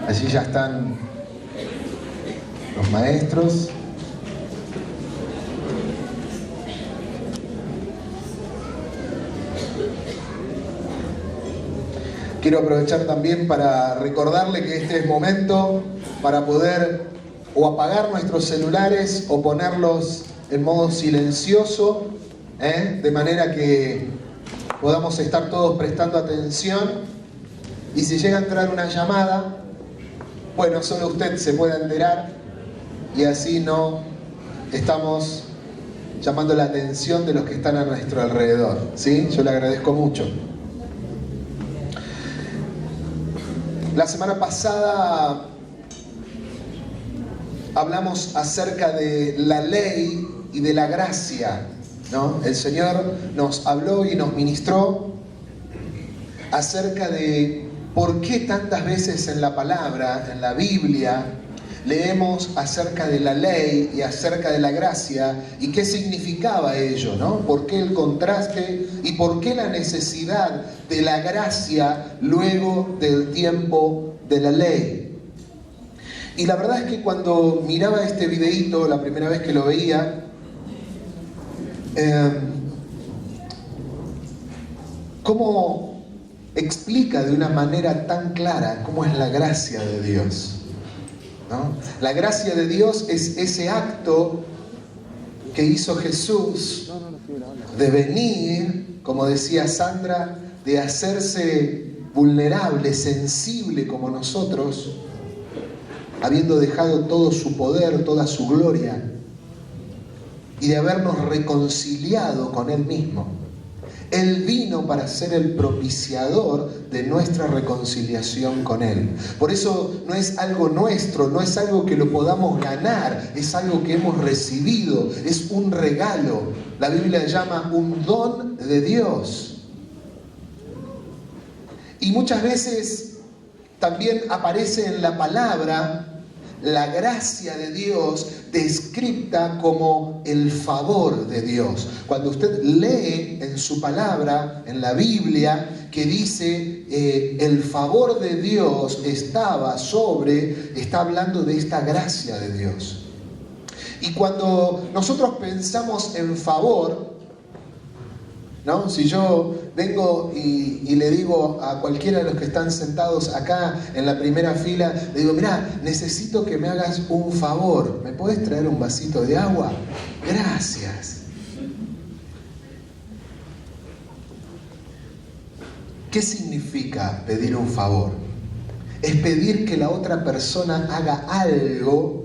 Allí ya están los maestros. Quiero aprovechar también para recordarle que este es momento para poder o apagar nuestros celulares o ponerlos en modo silencioso, de manera que podamos estar todos prestando atención. Y si llega a entrar una llamada, bueno, solo usted se pueda enterar y así no estamos llamando la atención de los que están a nuestro alrededor, ¿sí? Yo le agradezco mucho. La semana pasada hablamos acerca de la ley y de la gracia, ¿no? El Señor nos habló y nos ministró acerca de por qué tantas veces en la palabra, en la Biblia, leemos acerca de la ley y acerca de la gracia y qué significaba ello, ¿no? ¿Por qué el contraste y por qué la necesidad de la gracia luego del tiempo de la ley? Y la verdad es que cuando miraba este videíto, la primera vez que lo veía, ¿cómo explica de una manera tan clara cómo es la gracia de Dios? ¿No? La gracia de Dios es ese acto que hizo Jesús de venir, como decía Sandra, de hacerse vulnerable, sensible como nosotros, habiendo dejado todo su poder, toda su gloria, y de habernos reconciliado con Él mismo. Él vino para ser el propiciador de nuestra reconciliación con Él. Por eso no es algo nuestro, no es algo que lo podamos ganar, es algo que hemos recibido, es un regalo. La Biblia llama un don de Dios. Y muchas veces también aparece en la palabra la gracia de Dios descrita como el favor de Dios. Cuando usted lee en su palabra, en la Biblia, que dice el favor de Dios está hablando de esta gracia de Dios. Y cuando nosotros pensamos en favor, ¿no? Si yo vengo y le digo a cualquiera de los que están sentados acá en la primera fila, le digo, mirá, necesito que me hagas un favor. ¿Me podés traer un vasito de agua? Gracias. ¿Qué significa pedir un favor? Es pedir que la otra persona haga algo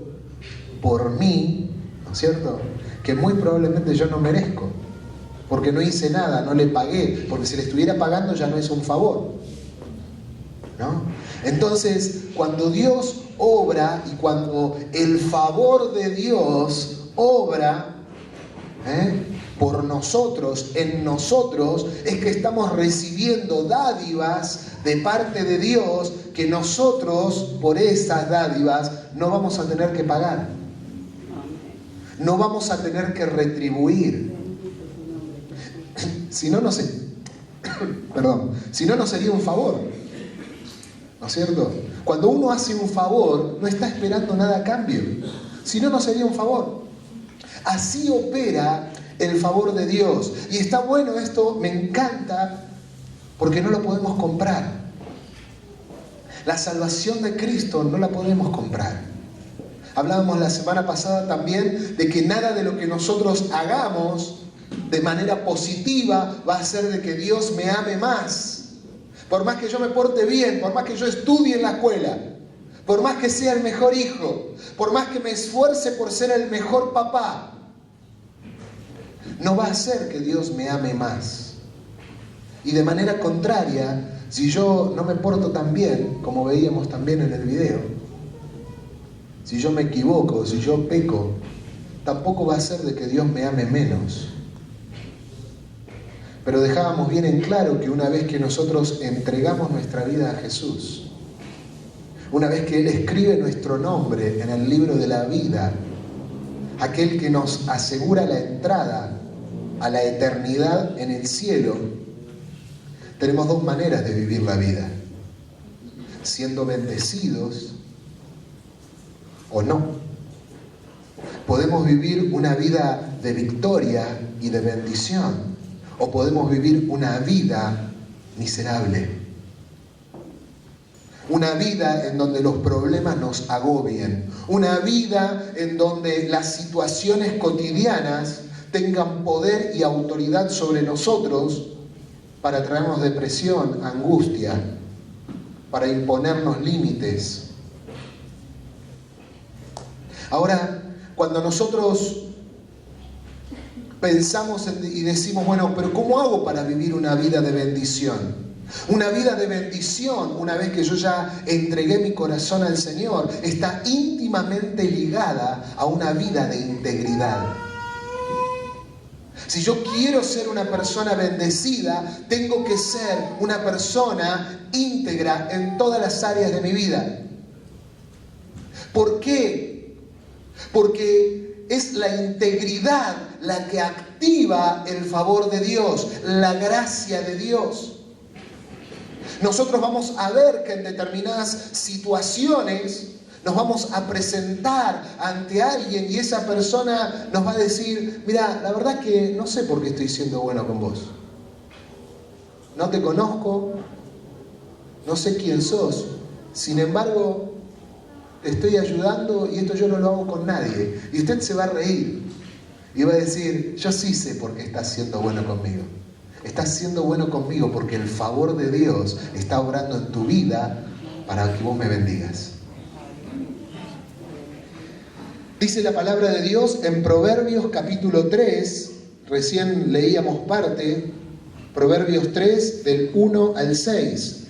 por mí, ¿no es cierto? Que muy probablemente yo no merezco. Porque no hice nada, no le pagué, porque si le estuviera pagando ya no es un favor, ¿no? Entonces, cuando Dios obra y cuando el favor de Dios obra por nosotros, en nosotros, es que estamos recibiendo dádivas de parte de Dios que nosotros, por esas dádivas, no vamos a tener que pagar. No vamos a tener que retribuir. Si no, no sería un favor, ¿no es cierto? Cuando uno hace un favor, no está esperando nada a cambio. Si no, no sería un favor. Así opera el favor de Dios. Y está bueno esto, me encanta, porque no lo podemos comprar. La salvación de Cristo no la podemos comprar. Hablábamos la semana pasada también de que nada de lo que nosotros hagamos de manera positiva va a hacer de que Dios me ame más. Por más que yo me porte bien, por más que yo estudie en la escuela, por más que sea el mejor hijo, por más que me esfuerce por ser el mejor papá, no va a hacer que Dios me ame más. Y de manera contraria, si yo no me porto tan bien, como veíamos también en el video, si yo me equivoco, si yo peco, tampoco va a hacer de que Dios me ame menos. Pero dejábamos bien en claro que una vez que nosotros entregamos nuestra vida a Jesús, una vez que Él escribe nuestro nombre en el libro de la vida, aquel que nos asegura la entrada a la eternidad en el cielo, tenemos dos maneras de vivir la vida: siendo bendecidos o no. Podemos vivir una vida de victoria y de bendición, o podemos vivir una vida miserable. Una vida en donde los problemas nos agobien. Una vida en donde las situaciones cotidianas tengan poder y autoridad sobre nosotros para traernos depresión, angustia, para imponernos límites. Ahora, cuando nosotros pensamos y decimos, bueno, pero ¿cómo hago para vivir una vida de bendición? Una vida de bendición, una vez que yo ya entregué mi corazón al Señor, está íntimamente ligada a una vida de integridad. Si yo quiero ser una persona bendecida, tengo que ser una persona íntegra en todas las áreas de mi vida. ¿Por qué? Porque es la integridad la que activa el favor de Dios, la gracia de Dios. Nosotros vamos a ver que en determinadas situaciones nos vamos a presentar ante alguien y esa persona nos va a decir, mira, la verdad que no sé por qué estoy siendo bueno con vos. No te conozco, no sé quién sos, sin embargo, te estoy ayudando y esto yo no lo hago con nadie. Y usted se va a reír y va a decir, yo sí sé por qué estás siendo bueno conmigo. Estás siendo bueno conmigo porque el favor de Dios está obrando en tu vida para que vos me bendigas. Dice la palabra de Dios en Proverbios capítulo 3, recién leíamos parte, Proverbios 3 del 1 al 6.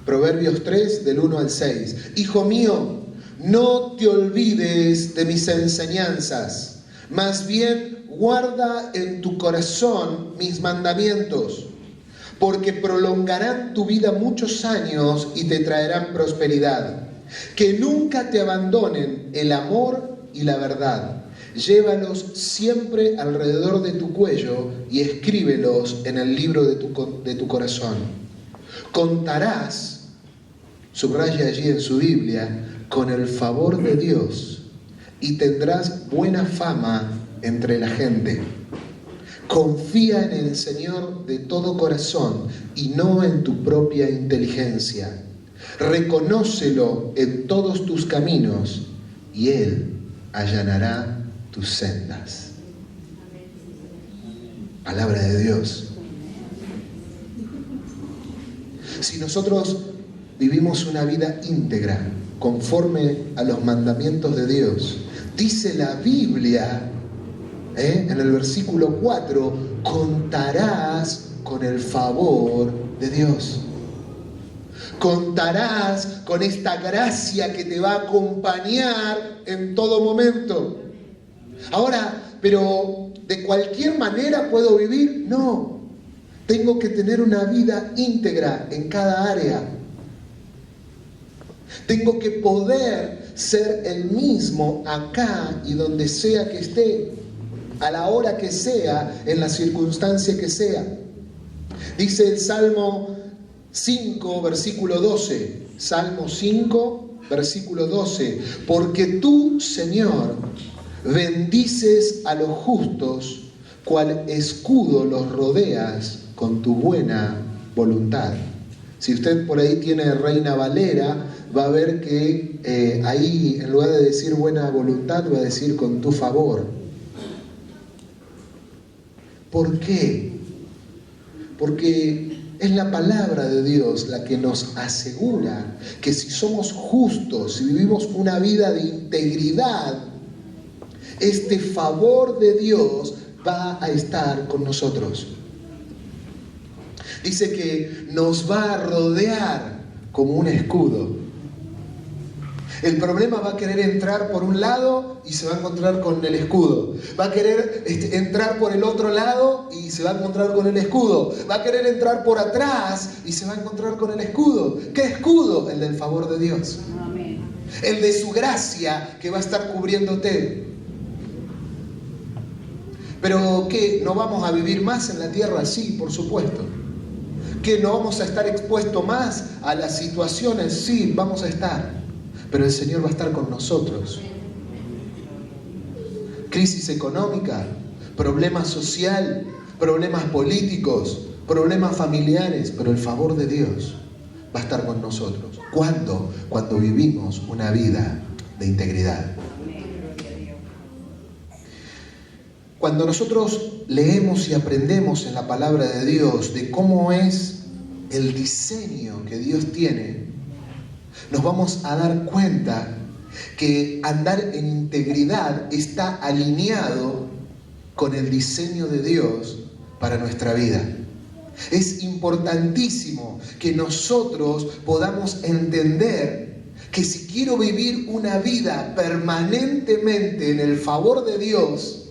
Proverbios 3 del 1 al 6. Hijo mío, no te olvides de mis enseñanzas, más bien guarda en tu corazón mis mandamientos, porque prolongarán tu vida muchos años y te traerán prosperidad. Que nunca te abandonen el amor y la verdad. Llévalos siempre alrededor de tu cuello y escríbelos en el libro de tu corazón. Contarás, subraya allí en su Biblia, con el favor de Dios y tendrás buena fama entre la gente. Confía en el Señor de todo corazón y no en tu propia inteligencia. Reconócelo en todos tus caminos y Él allanará tus sendas. Palabra de Dios. Si nosotros vivimos una vida íntegra, conforme a los mandamientos de Dios, dice la Biblia, en el versículo 4, contarás con el favor de Dios. Contarás con esta gracia que te va a acompañar en todo momento. Ahora, pero ¿de cualquier manera puedo vivir? No. Tengo que tener una vida íntegra en cada área. Tengo que poder ser el mismo acá y donde sea que esté, a la hora que sea, en la circunstancia que sea. Dice el Salmo 5, versículo 12. Salmo 5, versículo 12. Porque tú, Señor, bendices a los justos, cual escudo los rodeas con tu buena voluntad. Si usted por ahí tiene Reina Valera, va a ver que ahí, en lugar de decir buena voluntad, va a decir con tu favor. ¿Por qué? Porque es la palabra de Dios la que nos asegura que si somos justos, si vivimos una vida de integridad, este favor de Dios va a estar con nosotros. Dice que nos va a rodear como un escudo. El problema va a querer entrar por un lado y se va a encontrar con el escudo. Va a querer entrar por el otro lado y se va a encontrar con el escudo. Va a querer entrar por atrás y se va a encontrar con el escudo. ¿Qué escudo? El del favor de Dios. Amén. El de su gracia que va a estar cubriéndote. Pero ¿qué? ¿No vamos a vivir más en la tierra? Sí, por supuesto. ¿Que no vamos a estar expuestos más a las situaciones? Sí, vamos a estar. Pero el Señor va a estar con nosotros. Crisis económica, problema social, problemas políticos, problemas familiares, pero el favor de Dios va a estar con nosotros. ¿Cuándo? Cuando vivimos una vida de integridad. Cuando nosotros leemos y aprendemos en la palabra de Dios de cómo es el diseño que Dios tiene, nos vamos a dar cuenta que andar en integridad está alineado con el diseño de Dios para nuestra vida. Es importantísimo que nosotros podamos entender que si quiero vivir una vida permanentemente en el favor de Dios,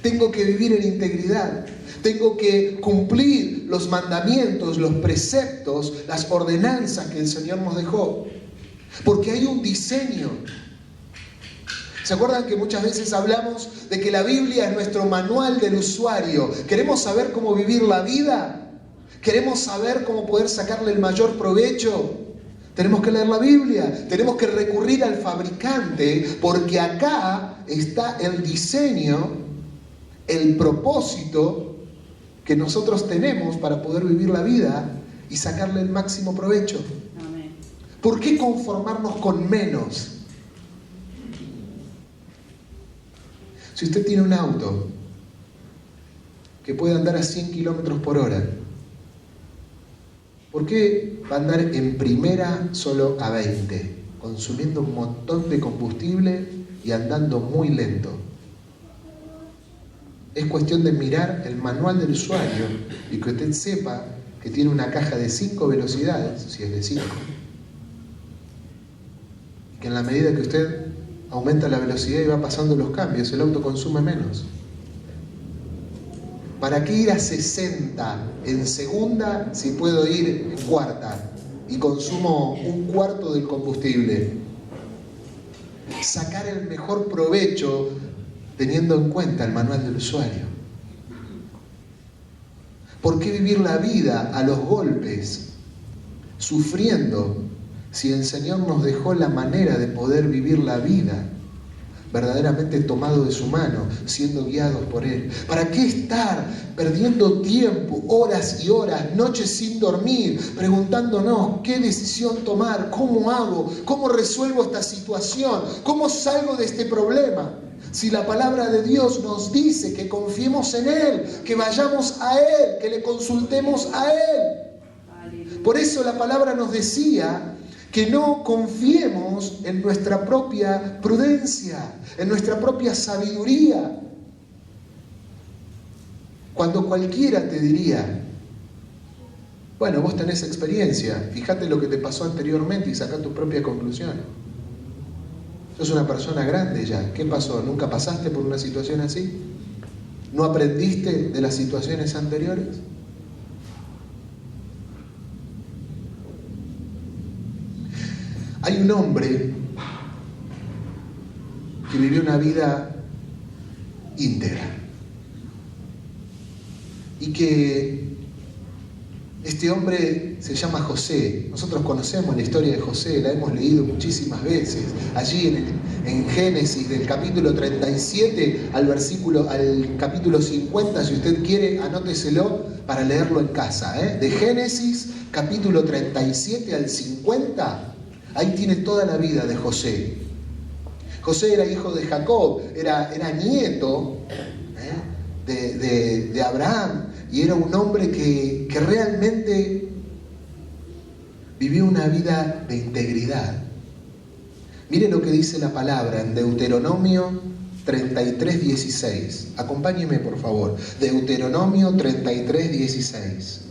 tengo que vivir en integridad. Tengo que cumplir los mandamientos, los preceptos, las ordenanzas que el Señor nos dejó. Porque hay un diseño. ¿Se acuerdan que muchas veces hablamos de que la Biblia es nuestro manual del usuario? ¿Queremos saber cómo vivir la vida? ¿Queremos saber cómo poder sacarle el mayor provecho? Tenemos que leer la Biblia, tenemos que recurrir al fabricante, porque acá está el diseño, el propósito que nosotros tenemos para poder vivir la vida y sacarle el máximo provecho. Amén. ¿Por qué conformarnos con menos? Si usted tiene un auto que puede andar a 100 kilómetros por hora, ¿por qué va a andar en primera solo a 20, consumiendo un montón de combustible y andando muy lento? Es cuestión de mirar el manual del usuario y que usted sepa que tiene una caja de 5 velocidades, si es de 5, y que en la medida que usted aumenta la velocidad y va pasando los cambios, el auto consume menos. ¿Para qué ir a 60 en segunda si puedo ir en cuarta y consumo un cuarto del combustible? Sacar el mejor provecho teniendo en cuenta el manual del usuario. ¿Por qué vivir la vida a los golpes, sufriendo, si el Señor nos dejó la manera de poder vivir la vida verdaderamente tomado de su mano, siendo guiados por Él? ¿Para qué estar perdiendo tiempo, horas y horas, noches sin dormir, preguntándonos qué decisión tomar, cómo hago, cómo resuelvo esta situación, cómo salgo de este problema? Si la palabra de Dios nos dice que confiemos en Él, que vayamos a Él, que le consultemos a Él. Por eso la palabra nos decía que no confiemos en nuestra propia prudencia, en nuestra propia sabiduría. Cuando cualquiera te diría, bueno, vos tenés experiencia, fíjate lo que te pasó anteriormente y sacá tu propia conclusión. Sos una persona grande ya. ¿Qué pasó? ¿Nunca pasaste por una situación así? ¿No aprendiste de las situaciones anteriores? Hay un hombre que vivió una vida íntegra y que este hombre se llama José. Nosotros conocemos la historia de José, la hemos leído muchísimas veces. Allí en Génesis, del capítulo 37 al capítulo 50, si usted quiere, anóteselo para leerlo en casa. De Génesis, capítulo 37 al 50, ahí tiene toda la vida de José. José era hijo de Jacob, era nieto de Abraham, y era un hombre que realmente vivió una vida de integridad. Mire lo que dice la palabra en Deuteronomio 33:16. Acompáñeme, por favor. Deuteronomio 33:16.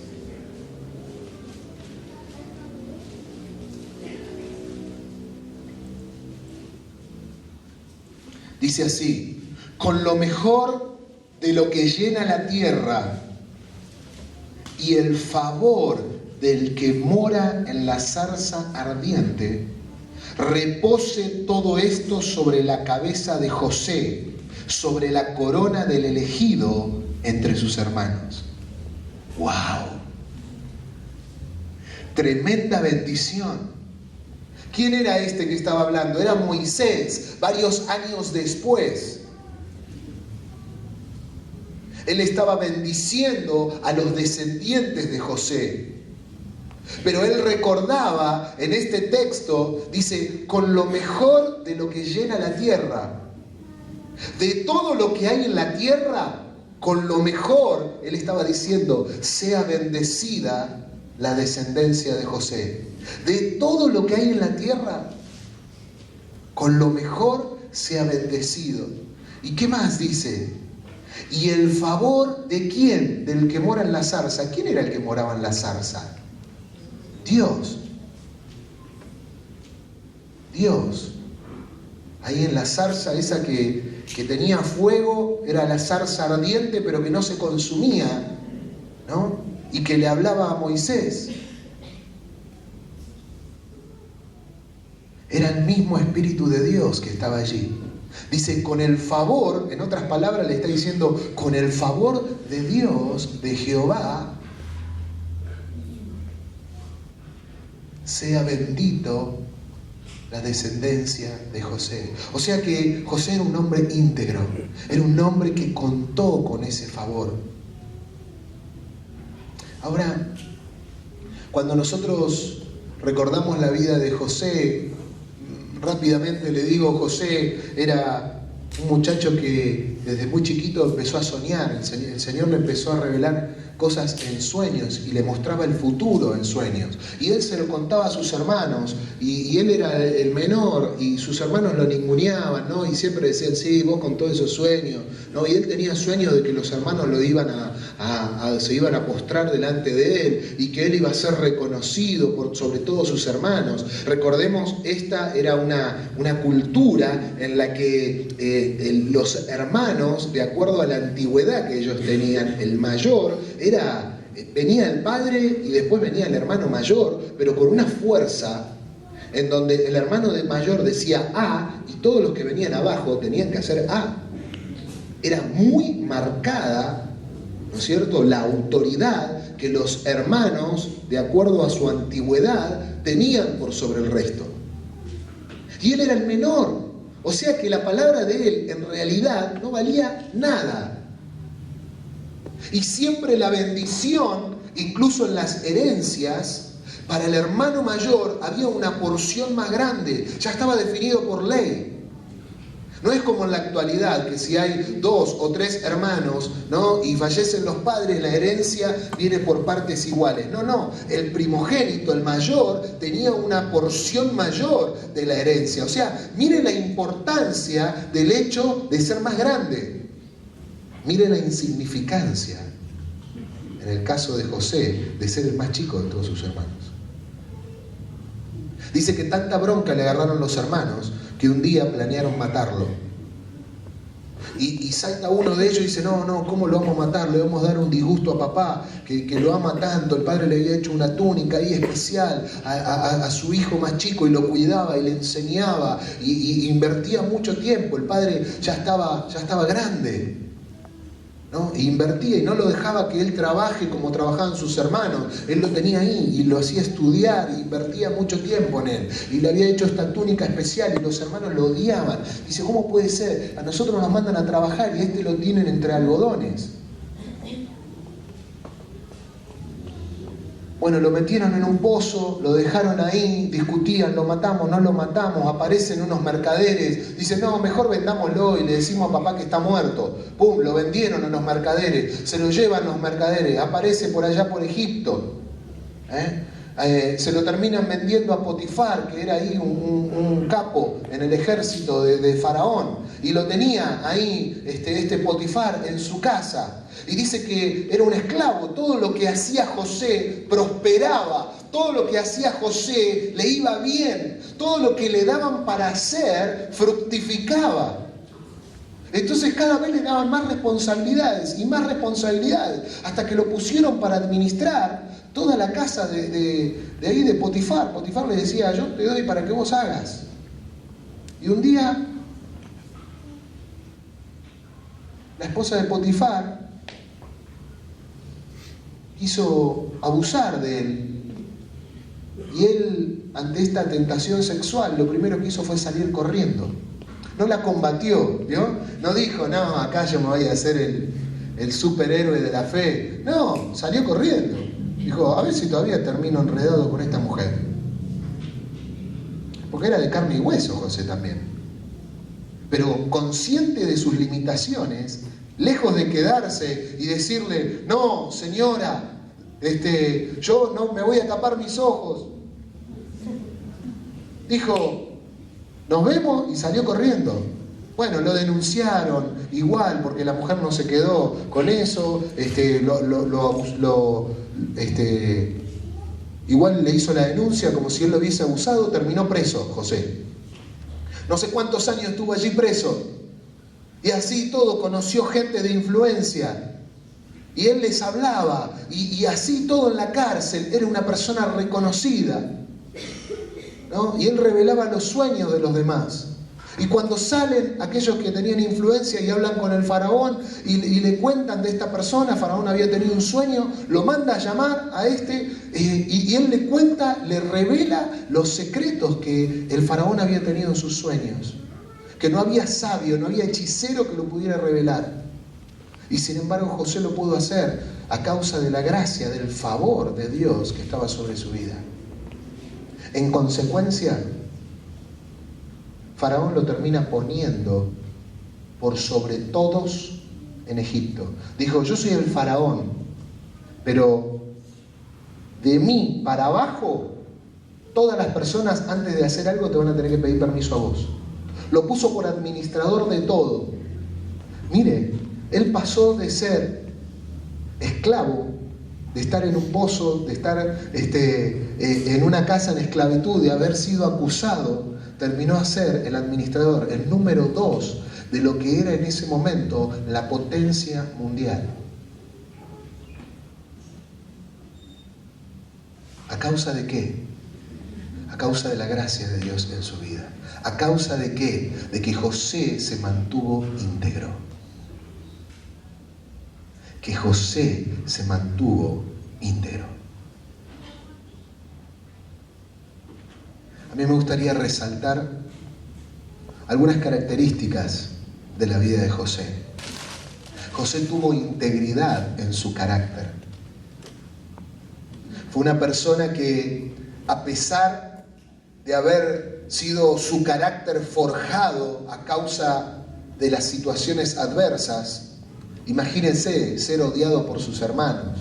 Dice así: con lo mejor de lo que llena la tierra y el favor del que mora en la zarza ardiente, repose todo esto sobre la cabeza de José, sobre la corona del elegido entre sus hermanos. ¡Wow! Tremenda bendición. ¿Quién era este que estaba hablando? Era Moisés, varios años después. Él estaba bendiciendo a los descendientes de José. Pero él recordaba en este texto, dice, con lo mejor de lo que llena la tierra. De todo lo que hay en la tierra, con lo mejor, él estaba diciendo, sea bendecida la descendencia de José. De todo lo que hay en la tierra, con lo mejor sea bendecido. ¿Y qué más dice? ¿Y el favor de quién? Del que mora en la zarza. ¿Quién era el que moraba en la zarza? Dios. Dios. Ahí en la zarza esa que tenía fuego, era la zarza ardiente, pero que no se consumía, ¿no? Y que le hablaba a Moisés. Era el mismo Espíritu de Dios que estaba allí. Dice, con el favor, en otras palabras le está diciendo, con el favor de Dios, de Jehová, sea bendito la descendencia de José. O sea que José era un hombre íntegro, era un hombre que contó con ese favor. Ahora, cuando nosotros recordamos la vida de José, rápidamente le digo, José era un muchacho que desde muy chiquito empezó a soñar. El Señor le empezó a revelar cosas en sueños y le mostraba el futuro en sueños. Y él se lo contaba a sus hermanos y él era el menor y sus hermanos lo ninguneaban, ¿no? Y siempre decían, sí, vos con todos esos sueños, ¿no? Y él tenía sueños de que los hermanos lo iban se iban a postrar delante de él y que él iba a ser reconocido sobre todos sus hermanos. Recordemos, esta era una cultura en la que los hermanos, de acuerdo a la antigüedad que ellos tenían, el mayor venía el padre y después venía el hermano mayor, pero con una fuerza en donde el hermano mayor decía A y todos los que venían abajo tenían que hacer A. Era muy marcada, ¿no es cierto?, la autoridad que los hermanos, de acuerdo a su antigüedad, tenían por sobre el resto. Y él era el menor, o sea que la palabra de él en realidad no valía nada. Y siempre la bendición, incluso en las herencias, para el hermano mayor había una porción más grande, ya estaba definido por ley. No es como en la actualidad, que si hay 2 o 3 hermanos, ¿no?, y fallecen los padres, la herencia viene por partes iguales. No, el primogénito, el mayor, tenía una porción mayor de la herencia. O sea, mire la importancia del hecho de ser más grande. Mire la insignificancia, en el caso de José, de ser el más chico de todos sus hermanos. Dice que tanta bronca le agarraron los hermanos que un día planearon matarlo. Y salta uno de ellos y dice, no, ¿cómo lo vamos a matar? Le vamos a dar un disgusto a papá, que lo ama tanto. El padre le había hecho una túnica ahí especial a su hijo más chico y lo cuidaba y le enseñaba y invertía mucho tiempo. El padre ya estaba grande, ¿no? E invertía y no lo dejaba que él trabaje como trabajaban sus hermanos. Él lo tenía ahí y lo hacía estudiar e invertía mucho tiempo en él. Y le había hecho esta túnica especial y los hermanos lo odiaban. Dice, ¿cómo puede ser? A nosotros nos mandan a trabajar y lo tienen entre algodones. Bueno, lo metieron en un pozo, lo dejaron ahí, discutían, lo matamos, no lo matamos, aparecen unos mercaderes, dicen, no, mejor vendámoslo y le decimos a papá que está muerto. Pum, lo vendieron a los mercaderes, se lo llevan los mercaderes, aparece por allá por Egipto. Se lo terminan vendiendo a Potifar, que era ahí un capo en el ejército de Faraón, y lo tenía ahí este Potifar en su casa. Y dice que era un esclavo, todo lo que hacía José prosperaba, todo lo que hacía José le iba bien, todo lo que le daban para hacer fructificaba. Entonces cada vez le daban más responsabilidades y más responsabilidades, hasta que lo pusieron para administrar toda la casa de ahí de Potifar. Potifar le decía, yo te doy para que vos hagas. Y un día, la esposa de Potifar quiso abusar de él y él, ante esta tentación sexual, lo primero que hizo fue salir corriendo. No la combatió, ¿vio? No dijo, no, acá yo me voy a hacer el superhéroe de la fe. No, salió corriendo. Dijo, a ver si todavía termino enredado con esta mujer. Porque era de carne y hueso José también. Pero consciente de sus limitaciones, lejos de quedarse y decirle, no, señora, yo no me voy a tapar mis ojos. Dijo, nos vemos, y salió corriendo. Bueno, lo denunciaron igual, porque la mujer no se quedó con eso, igual le hizo la denuncia como si él lo hubiese abusado, terminó preso José. No sé cuántos años estuvo allí preso. Y así todo conoció gente de influencia. Y él les hablaba. Y así todo en la cárcel era una persona reconocida, ¿no? Y él revelaba los sueños de los demás. Y cuando salen aquellos que tenían influencia y hablan con el faraón y le cuentan de esta persona, Faraón había tenido un sueño, lo manda a llamar a y él le cuenta, le revela los secretos que el faraón había tenido en sus sueños. Que no había sabio, no había hechicero que lo pudiera revelar. Y sin embargo José lo pudo hacer a causa de la gracia, del favor de Dios que estaba sobre su vida. En consecuencia, Faraón lo termina poniendo por sobre todos en Egipto. Dijo, yo soy el faraón, pero de mí para abajo, todas las personas antes de hacer algo te van a tener que pedir permiso a vos. Lo puso por administrador de todo. Mire, él pasó de ser esclavo, de estar en un pozo, de estar en una casa en esclavitud, de haber sido acusado, terminó a ser el administrador, el número 2 de lo que era en ese momento la potencia mundial. ¿A causa de qué? A causa de la gracia de Dios en su vida. ¿A causa de qué? De que José se mantuvo íntegro. Que José se mantuvo íntegro. A mí me gustaría resaltar algunas características de la vida de José. José tuvo integridad en su carácter. Fue una persona que, a pesar de haber sido su carácter forjado a causa de las situaciones adversas, imagínense ser odiado por sus hermanos.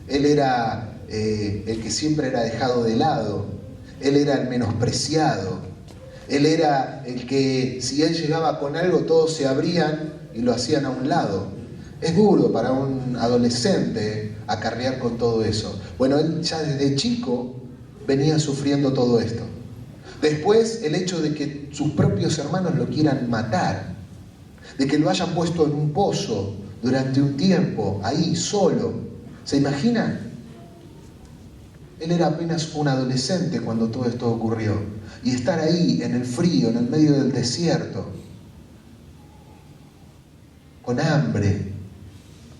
Él era el que siempre era dejado de lado. Él era el menospreciado. Él era el que, si él llegaba con algo, todos se abrían y lo hacían a un lado. Es duro para un adolescente acarrear con todo eso. Bueno, él ya desde chico venía sufriendo todo esto. Después, el hecho de que sus propios hermanos lo quieran matar, de que lo hayan puesto en un pozo durante un tiempo, ahí, solo. ¿Se imaginan? Él era apenas un adolescente cuando todo esto ocurrió. Y estar ahí, en el frío, en el medio del desierto, con hambre,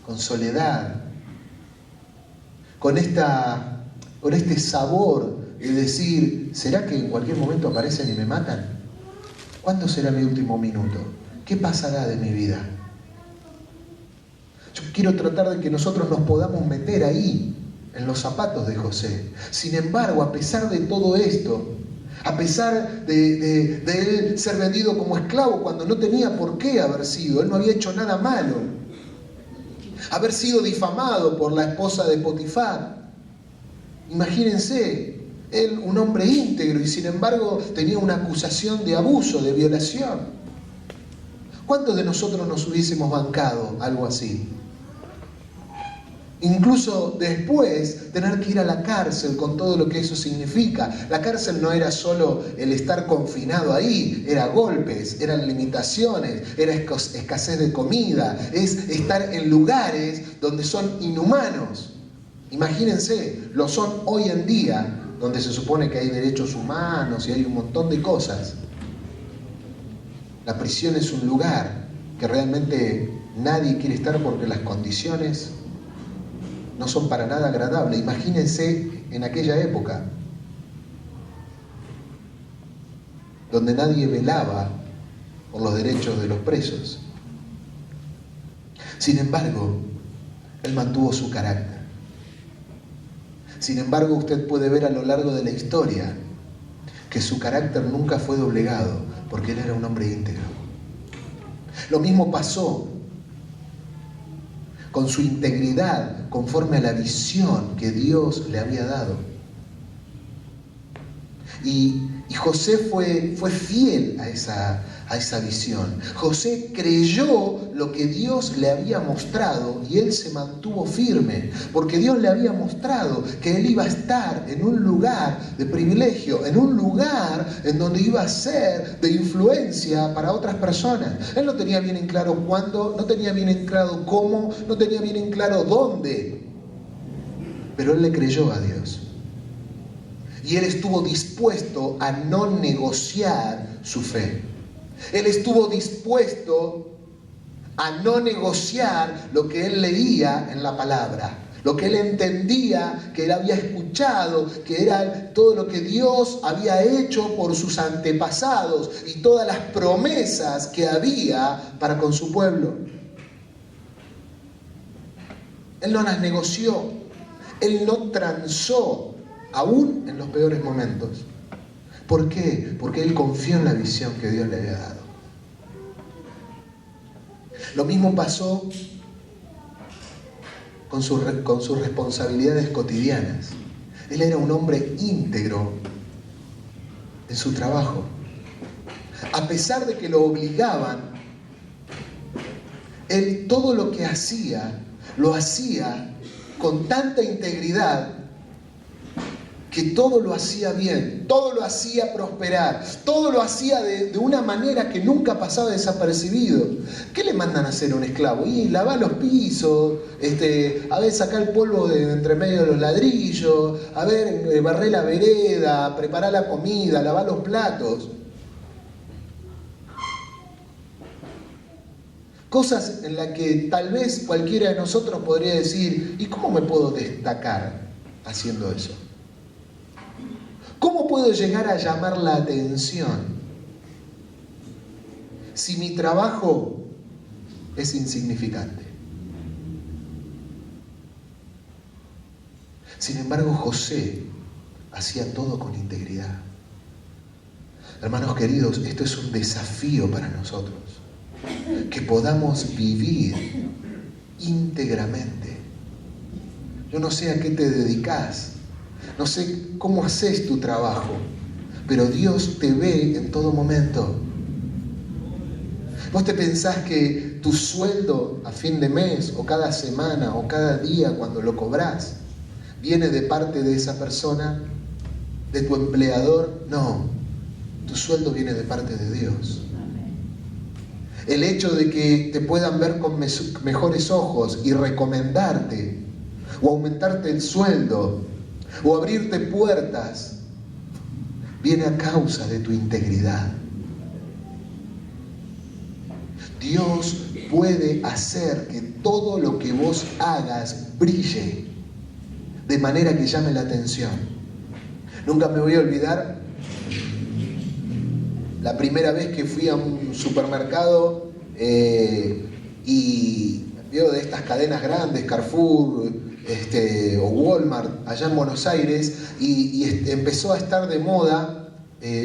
con soledad, con este sabor de decir, ¿será que en cualquier momento aparecen y me matan? ¿Cuándo será mi último minuto? ¿Qué pasará de mi vida? Yo quiero tratar de que nosotros nos podamos meter ahí, en los zapatos de José. Sin embargo, a pesar de todo esto, a pesar de él ser vendido como esclavo cuando no tenía por qué haber sido, él no había hecho nada malo, haber sido difamado por la esposa de Potifar, imagínense, él un hombre íntegro y sin embargo tenía una acusación de abuso, de violación. ¿Cuántos de nosotros nos hubiésemos bancado algo así? Incluso después tener que ir a la cárcel con todo lo que eso significa. La cárcel no era solo el estar confinado ahí, era golpes, eran limitaciones, era escasez de comida, es estar en lugares donde son inhumanos. Imagínense, lo son hoy en día, donde se supone que hay derechos humanos y hay un montón de cosas. La prisión es un lugar que realmente nadie quiere estar porque las condiciones no son para nada agradables. Imagínense en aquella época, donde nadie velaba por los derechos de los presos. Sin embargo, él mantuvo su carácter. Sin embargo, usted puede ver a lo largo de la historia que su carácter nunca fue doblegado, porque él era un hombre íntegro. Lo mismo pasó con su integridad conforme a la visión que Dios le había dado. Y José fue fiel a esa visión. José creyó lo que Dios le había mostrado y él se mantuvo firme, porque Dios le había mostrado que él iba a estar en un lugar de privilegio, en un lugar en donde iba a ser de influencia para otras personas. Él no tenía bien en claro cuándo, no tenía bien en claro cómo, no tenía bien en claro dónde, pero él le creyó a Dios. Y él estuvo dispuesto a no negociar su fe. Él estuvo dispuesto a no negociar lo que él leía en la palabra, lo que él entendía, que él había escuchado, que era todo lo que Dios había hecho por sus antepasados y todas las promesas que había para con su pueblo. Él no las negoció, él no transó, aún en los peores momentos. ¿Por qué? Porque él confió en la visión que Dios le había dado. Lo mismo pasó con sus responsabilidades cotidianas. Él era un hombre íntegro en su trabajo. A pesar de que lo obligaban, él todo lo que hacía, lo hacía con tanta integridad que todo lo hacía bien, todo lo hacía prosperar, todo lo hacía de una manera que nunca pasaba desapercibido. ¿Qué le mandan a hacer a un esclavo? Y lavar los pisos, a ver, sacar el polvo de entre medio de los ladrillos, a ver, barrer la vereda, preparar la comida, lavar los platos. Cosas en las que tal vez cualquiera de nosotros podría decir, ¿y cómo me puedo destacar haciendo eso? ¿Cómo puedo llegar a llamar la atención si mi trabajo es insignificante? Sin embargo, José hacía todo con integridad. Hermanos queridos, esto es un desafío para nosotros, que podamos vivir íntegramente. Yo no sé a qué te dedicas, no sé cómo haces tu trabajo, pero Dios te ve en todo momento. ¿Vos te pensás que tu sueldo a fin de mes, o cada semana, o cada día cuando lo cobrás, viene de parte de esa persona, de tu empleador? No, tu sueldo viene de parte de Dios. El hecho de que te puedan ver con mejores ojos y recomendarte, o aumentarte el sueldo, o abrirte puertas, viene a causa de tu integridad. Dios puede hacer que todo lo que vos hagas brille de manera que llame la atención. Nunca me voy a olvidar la primera vez que fui a un supermercado y veo de estas cadenas grandes, Carrefour, o Walmart, allá en Buenos Aires, y empezó a estar de moda.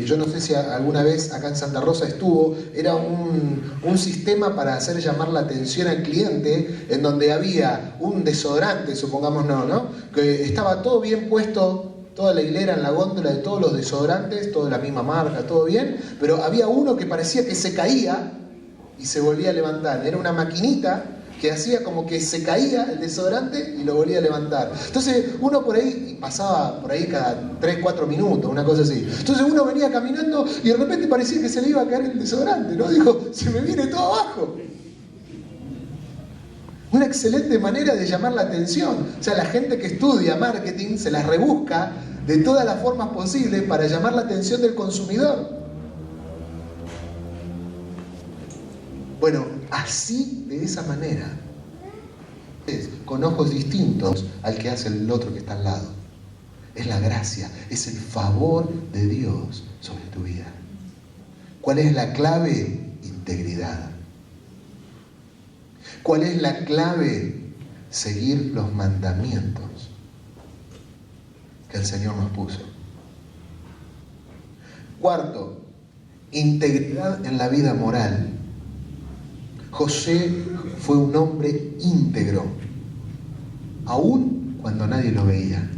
Yo no sé si alguna vez acá en Santa Rosa estuvo, era un sistema para hacer llamar la atención al cliente, en donde había un desodorante, supongamos, ¿no? Que estaba todo bien puesto, toda la hilera en la góndola de todos los desodorantes, toda la misma marca, todo bien, pero había uno que parecía que se caía y se volvía a levantar. Era una maquinita que hacía como que se caía el desodorante y lo volvía a levantar. Entonces uno por ahí, pasaba por ahí cada 3-4 minutos, una cosa así. Entonces uno venía caminando y de repente parecía que se le iba a caer el desodorante, ¿no? Dijo, se me viene todo abajo. Una excelente manera de llamar la atención. O sea, la gente que estudia marketing se las rebusca de todas las formas posibles para llamar la atención del consumidor. Bueno, así, de esa manera, con ojos distintos al que hace el otro que está al lado. Es la gracia, es el favor de Dios sobre tu vida. ¿Cuál es la clave? Integridad. ¿Cuál es la clave? Seguir los mandamientos que el Señor nos puso. Cuarto, integridad en la vida moral. José fue un hombre íntegro, aun cuando nadie lo veía.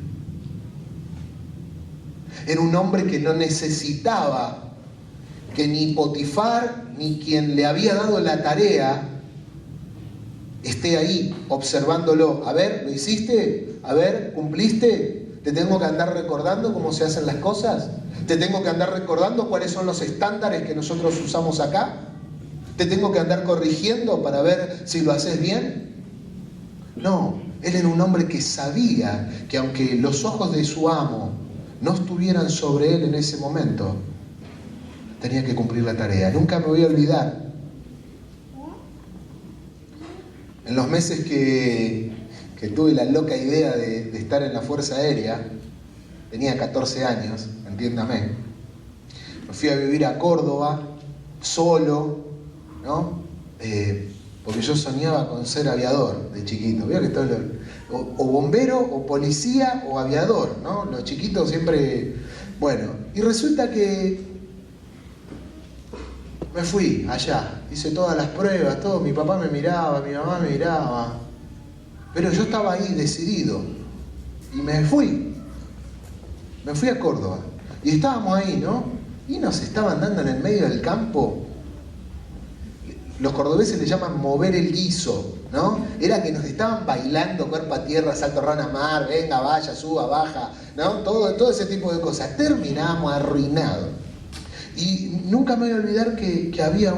Era un hombre que no necesitaba que ni Potifar ni quien le había dado la tarea esté ahí observándolo. A ver, ¿lo hiciste? A ver, ¿cumpliste? ¿Te tengo que andar recordando cómo se hacen las cosas? ¿Te tengo que andar recordando cuáles son los estándares que nosotros usamos acá? ¿Te tengo que andar corrigiendo para ver si lo haces bien? No, él era un hombre que sabía que aunque los ojos de su amo no estuvieran sobre él en ese momento, tenía que cumplir la tarea. Nunca me voy a olvidar. En los meses que tuve la loca idea de estar en la Fuerza Aérea, tenía 14 años, entiéndame. Me fui a vivir a Córdoba, solo, ¿no? Porque yo soñaba con ser aviador de chiquito. Veo que todo o bombero, o policía, o aviador, ¿no? Los chiquitos siempre... Bueno, y resulta que me fui allá, hice todas las pruebas, todo, mi papá me miraba, mi mamá me miraba, pero yo estaba ahí decidido, y me fui a Córdoba, y estábamos ahí, ¿no? Y nos estaban dando en el medio del campo, los cordobeses le llaman mover el guiso, ¿no? Era que nos estaban bailando cuerpo a tierra, salto rana mar, venga, vaya, suba, baja, ¿no? Todo ese tipo de cosas. Terminamos arruinados. Y nunca me voy a olvidar que había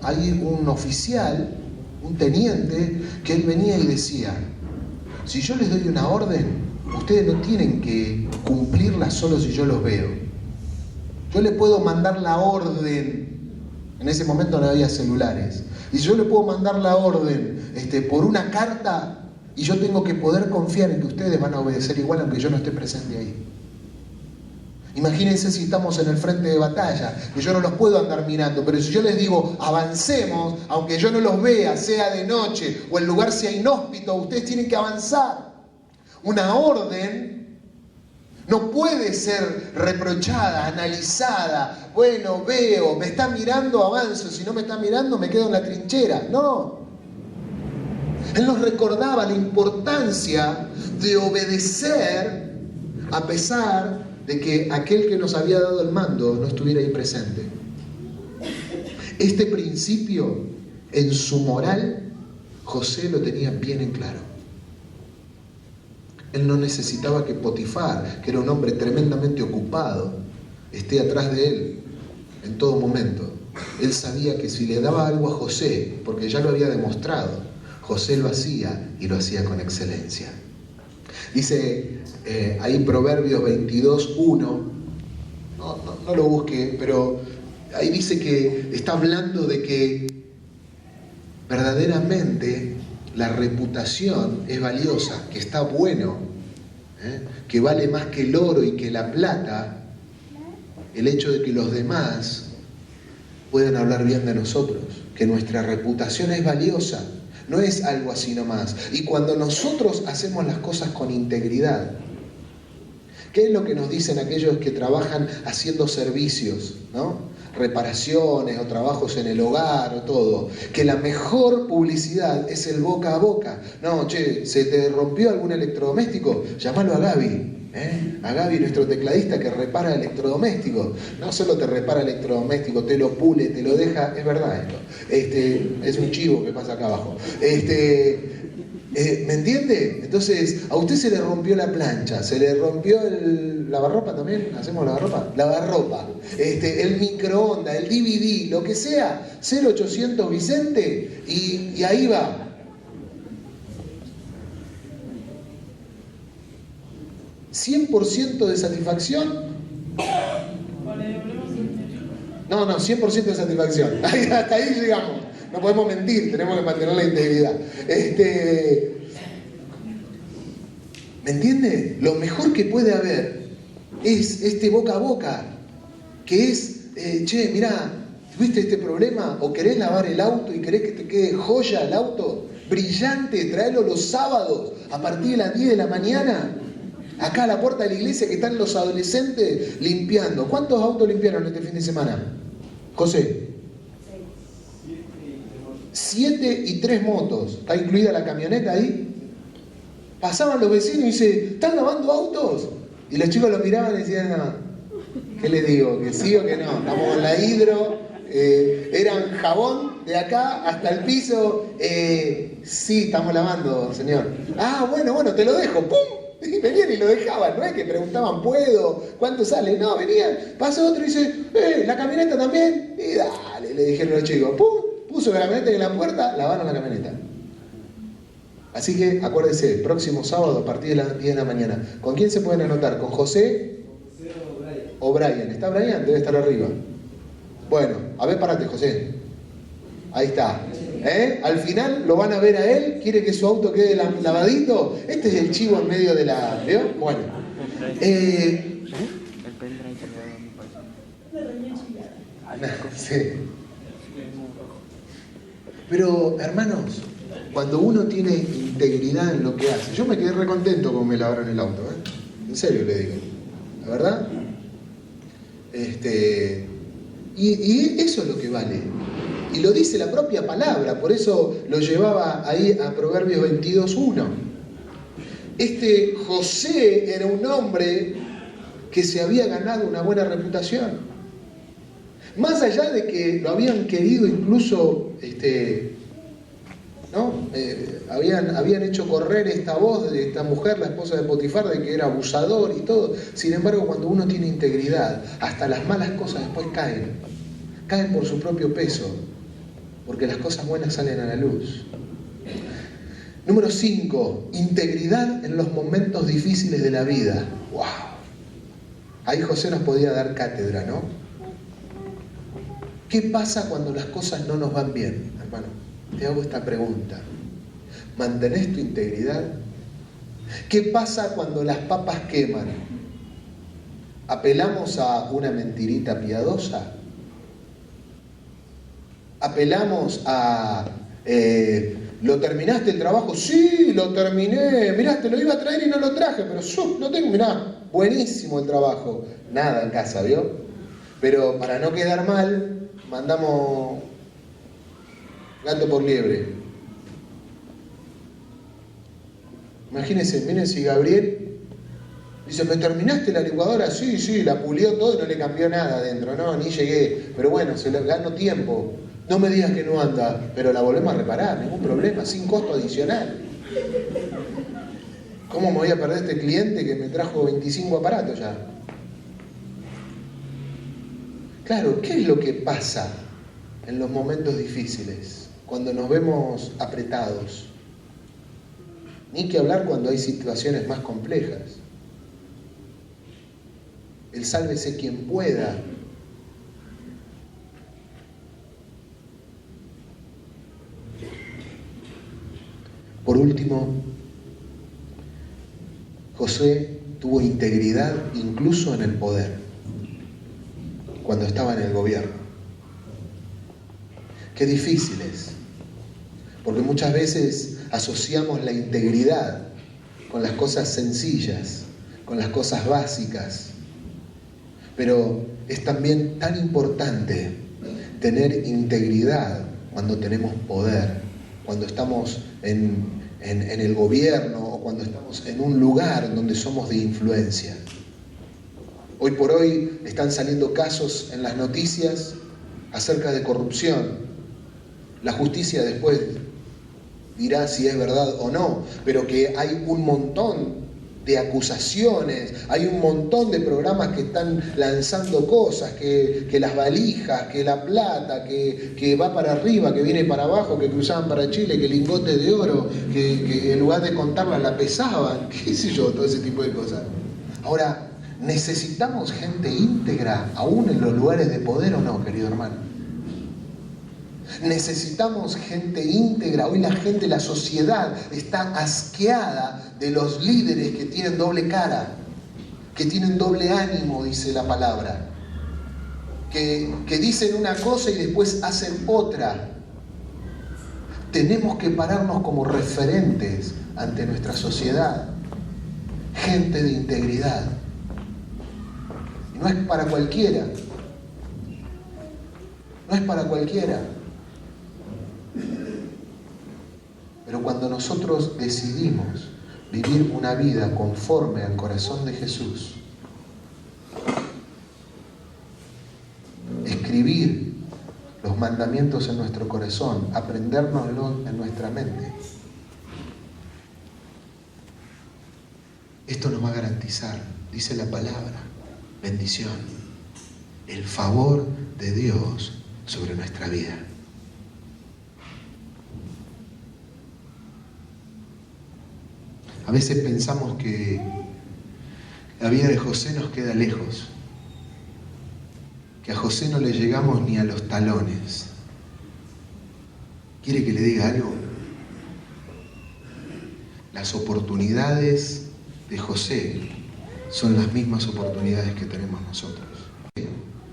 ahí un oficial, un teniente, que él venía y decía, si yo les doy una orden, ustedes no tienen que cumplirla solo si yo los veo. Yo le puedo mandar la orden, en ese momento no había celulares, y yo le puedo mandar la orden por una carta, y yo tengo que poder confiar en que ustedes van a obedecer igual aunque yo no esté presente ahí. Imagínense si estamos en el frente de batalla, que yo no los puedo andar mirando, pero si yo les digo, avancemos, aunque yo no los vea, sea de noche o el lugar sea inhóspito, ustedes tienen que avanzar. Una orden no puede ser reprochada, analizada. Bueno, veo, me está mirando, avanzo, si no me está mirando, me quedo en la trinchera. No. Él nos recordaba la importancia de obedecer a pesar de que aquel que nos había dado el mando no estuviera ahí presente. Este principio, en su moral, José lo tenía bien en claro. Él no necesitaba que Potifar, que era un hombre tremendamente ocupado, esté atrás de él en todo momento. Él sabía que si le daba algo a José, porque ya lo había demostrado, José lo hacía y lo hacía con excelencia. Dice ahí Proverbios 22:1, no lo busque, pero ahí dice que está hablando de que verdaderamente la reputación es valiosa, que está bueno, que vale más que el oro y que la plata, el hecho de que los demás puedan hablar bien de nosotros, que nuestra reputación es valiosa. No es algo así nomás. Y cuando nosotros hacemos las cosas con integridad, ¿qué es lo que nos dicen aquellos que trabajan haciendo servicios, ¿no? Reparaciones o trabajos en el hogar o todo? Que la mejor publicidad es el boca a boca. No, che, ¿se te rompió algún electrodoméstico? Llámalo a Gaby. A Gaby, nuestro tecladista que repara electrodomésticos. No solo te repara electrodoméstico, te lo pule, te lo deja. Es verdad esto. Es un chivo que pasa acá abajo. ¿Me entiende? Entonces, a usted se le rompió la plancha, se le rompió el lavarropa también. ¿Hacemos lavarropa? Lavarropa. El microondas, el DVD, lo que sea. 0800 Vicente y ahí va. ¿100% de satisfacción? No, 100% de satisfacción. Hasta ahí llegamos. No podemos mentir, tenemos que mantener la integridad. ¿Me entiende? Lo mejor que puede haber es este boca a boca, que es, che, mirá, ¿tuviste este problema? ¿O querés lavar el auto y querés que te quede joya el auto? Brillante, tráelo los sábados a partir de las 10 de la mañana. Acá a la puerta de la iglesia que están los adolescentes limpiando. ¿Cuántos autos limpiaron este fin de semana? José. 7 y 3 motos. ¿Está incluida la camioneta ahí? Pasaban los vecinos y dice, ¿están lavando autos? Y los chicos lo miraban y decían, no, ¿qué les digo? ¿Que sí o que no? Estamos con la hidro, eran jabón de acá hasta el piso, sí, estamos lavando, señor. Ah, bueno, te lo dejo, ¡pum! Y venían y lo dejaban, no es que preguntaban, ¿puedo? ¿Cuánto sale? No, venían, pasa otro y dice, ¿la camioneta también? Y dale, le dijeron los chicos, ¡pum! Puso la camioneta en la puerta, lavaron la camioneta. Así que acuérdense, próximo sábado a partir de las 10 de la mañana. ¿Con quién se pueden anotar? ¿Con José? O Brian. ¿Está Brian? Debe estar arriba. Bueno, a ver, parate, José. Ahí está. Al final lo van a ver a él. ¿Quiere que su auto quede lavadito? Este es el chivo en medio de la... ¿Veo? Bueno. Sí. Pero, hermanos, cuando uno tiene integridad en lo que hace, yo me quedé recontento como me lavaron el auto, en serio le digo, la verdad. Y eso es lo que vale. Y lo dice la propia palabra, por eso lo llevaba ahí a Proverbios 22:1. José era un hombre que se había ganado una buena reputación. Más allá de que lo habían querido incluso, ¿no? Habían hecho correr esta voz de esta mujer, la esposa de Potifar, de que era abusador y todo. Sin embargo, cuando uno tiene integridad, hasta las malas cosas después caen por su propio peso, porque las cosas buenas salen a la luz. Número 5, integridad en los momentos difíciles de la vida. ¡Wow! Ahí José nos podía dar cátedra, ¿no? ¿Qué pasa cuando las cosas no nos van bien, hermano? Te hago esta pregunta. ¿Mantenés tu integridad? ¿Qué pasa cuando las papas queman? ¿Apelamos a una mentirita piadosa? ¿Apelamos a... ¿lo terminaste el trabajo? Sí, lo terminé. Mirá, te lo iba a traer y no lo traje, pero no tengo, mirá, buenísimo el trabajo. Nada en casa, ¿vio? Pero para no quedar mal, mandamos gato por liebre. Imagínense, miren si Gabriel dice, ¿me terminaste la licuadora? Sí, la pulió todo y no le cambió nada adentro. No, ni llegué. Pero bueno, se le ganó tiempo. No me digas que no anda, pero la volvemos a reparar, ningún problema, sin costo adicional. ¿Cómo me voy a perder este cliente que me trajo 25 aparatos ya? Claro, ¿qué es lo que pasa en los momentos difíciles, cuando nos vemos apretados? Ni que hablar cuando hay situaciones más complejas. El sálvese quien pueda. Por último, José tuvo integridad incluso en el poder, cuando estaba en el gobierno. Qué difícil es, porque muchas veces asociamos la integridad con las cosas sencillas, con las cosas básicas, pero es también tan importante tener integridad cuando tenemos poder, cuando estamos en el gobierno o cuando estamos en un lugar donde somos de influencia. Hoy por hoy están saliendo casos en las noticias acerca de corrupción. La justicia después dirá si es verdad o no, pero que hay un montón de acusaciones, hay un montón de programas que están lanzando cosas, que las valijas, que la plata, que va para arriba, que viene para abajo, que cruzaban para Chile, que lingotes de oro, que en lugar de contarlas la pesaban, qué sé yo, todo ese tipo de cosas. Ahora, ¿necesitamos gente íntegra aún en los lugares de poder o no, querido hermano? Necesitamos gente íntegra. Hoy la sociedad está asqueada de los líderes que tienen doble cara, que tienen doble ánimo, dice la palabra, que dicen una cosa y después hacen otra. Tenemos que pararnos como referentes ante nuestra sociedad. Gente de integridad. Y no es para cualquiera. No es para cualquiera. Pero cuando nosotros decidimos vivir una vida conforme al corazón de Jesús, escribir los mandamientos en nuestro corazón, aprendérnoslos en nuestra mente, esto nos va a garantizar, dice la palabra, bendición, el favor de Dios sobre nuestra vida. A veces pensamos que la vida de José nos queda lejos, que a José no le llegamos ni a los talones. ¿Quiere que le diga algo? Las oportunidades de José son las mismas oportunidades que tenemos nosotros.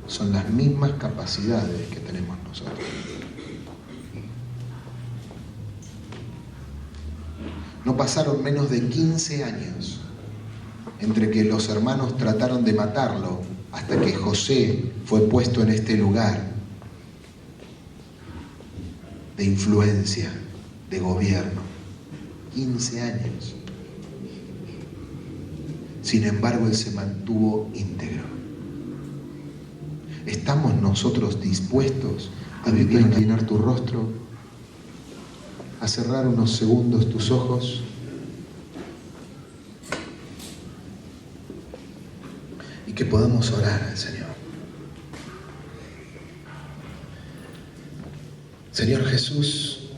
Son las mismas capacidades que tenemos nosotros. No pasaron menos de 15 años entre que los hermanos trataron de matarlo hasta que José fue puesto en este lugar de influencia, de gobierno. 15 años. Sin embargo, él se mantuvo íntegro. ¿Estamos nosotros dispuestos a vivir, a inclinar tu rostro, a cerrar unos segundos tus ojos y que podamos orar al Señor? Señor Jesús,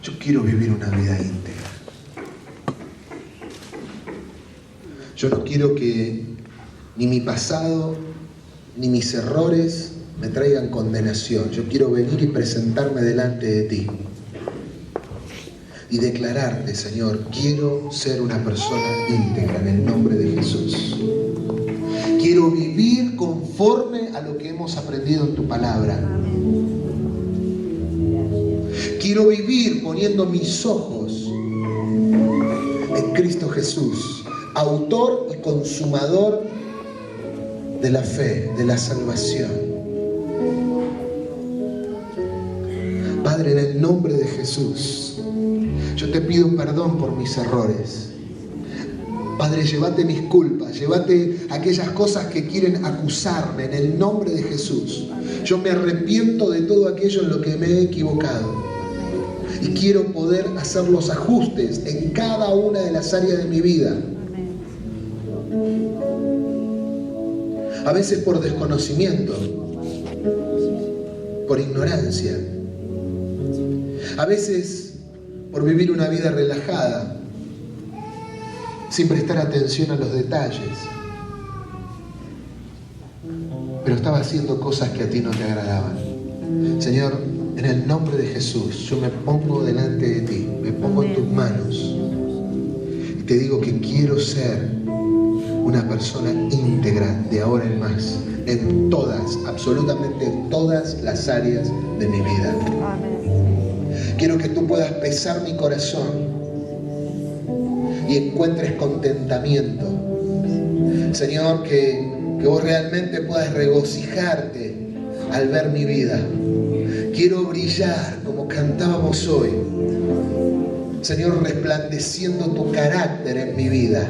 yo quiero vivir una vida íntegra. Yo no quiero que ni mi pasado ni mis errores me traigan condenación. Yo quiero venir y presentarme delante de ti y declararte, Señor, quiero ser una persona íntegra en el nombre de Jesús. Quiero vivir conforme a lo que hemos aprendido en tu palabra. Quiero vivir poniendo mis ojos en Cristo Jesús, autor y consumador de la fe, de la salvación. Padre, en el nombre de Jesús, yo te pido perdón por mis errores. Padre, llévate mis culpas, llévate aquellas cosas que quieren acusarme en el nombre de Jesús. Yo me arrepiento de todo aquello en lo que me he equivocado y quiero poder hacer los ajustes en cada una de las áreas de mi vida. A veces por desconocimiento, por ignorancia, a veces por vivir una vida relajada, sin prestar atención a los detalles. Pero estaba haciendo cosas que a ti no te agradaban. Señor, en el nombre de Jesús, yo me pongo delante de ti, me pongo en tus manos y te digo que quiero ser una persona íntegra de ahora en más, en todas, absolutamente todas las áreas de mi vida. Quiero que tú puedas pesar mi corazón y encuentres contentamiento. Señor, que vos realmente puedas regocijarte al ver mi vida. Quiero brillar como cantábamos hoy. Señor, resplandeciendo tu carácter en mi vida.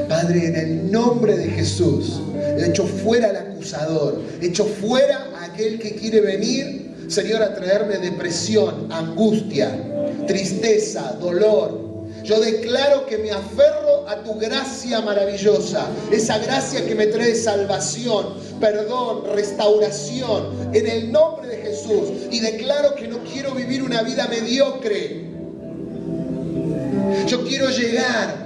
Padre, en el nombre de Jesús, echo fuera al acusador, echo fuera a aquel que quiere venir, Señor, a traerme depresión, angustia, tristeza, dolor. Yo declaro que me aferro a tu gracia maravillosa, esa gracia que me trae salvación, perdón, restauración, en el nombre de Jesús. Y declaro que no quiero vivir una vida mediocre. Yo quiero llegar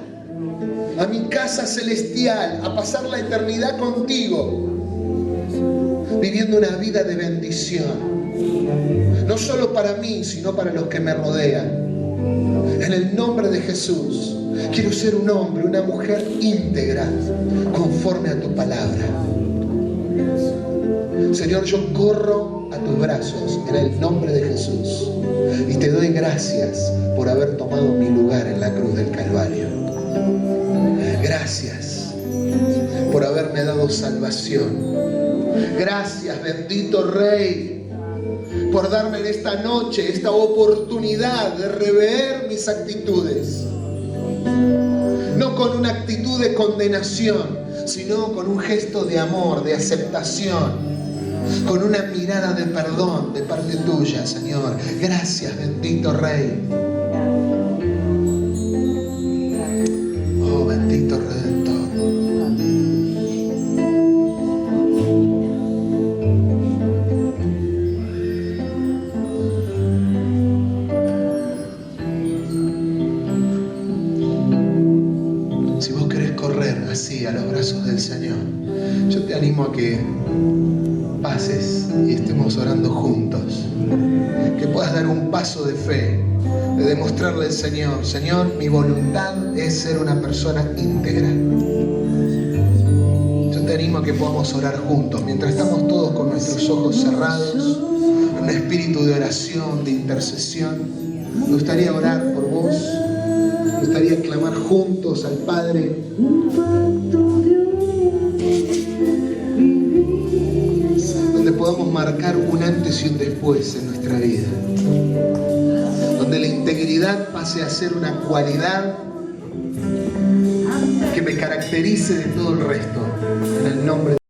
a mi casa celestial, a pasar la eternidad contigo. viviendo una vida de bendición. No solo para mí, sino para los que me rodean. En el nombre de Jesús, quiero ser un hombre, una mujer íntegra, conforme a tu palabra. Señor, yo corro a tus brazos en el nombre de Jesús y te doy gracias por haber tomado mi lugar en la cruz del Calvario. Gracias por haberme dado salvación. Gracias, bendito Rey, por darme en esta noche esta oportunidad de rever mis actitudes. No con una actitud de condenación, sino con un gesto de amor, de aceptación, con una mirada de perdón de parte tuya, Señor. Gracias, bendito Rey. Oh, bendito Redentor. Si vos querés correr así a los brazos del Señor, yo te animo a que pases y estemos orando juntos. Que puedas dar un paso de fe, de demostrarle al Señor: Señor, mi voluntad es ser una persona íntegra. Yo te animo a que podamos orar juntos, mientras estamos todos con nuestros ojos cerrados, en un espíritu de oración, de intercesión. Me gustaría orar por vos, me gustaría clamar juntos al Padre. Donde podamos marcar un antes y un después en nuestra vida. Donde la integridad pase a ser una cualidad que me caracterice de todo el resto. En el nombre de